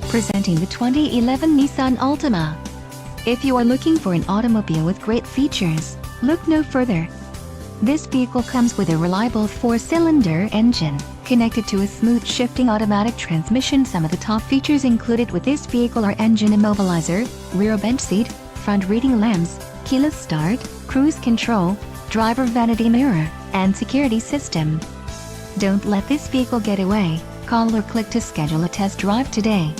Presenting the 2011 Nissan Altima. If you are looking for an automobile with great features, look no further. This vehicle comes with a reliable 4-cylinder engine, connected to a smooth shifting automatic transmission. Some of the top features included with this vehicle are engine immobilizer, rear bench seat, front reading lamps, keyless start, cruise control, driver vanity mirror, and security system. Don't let this vehicle get away. Call or click to schedule a test drive today.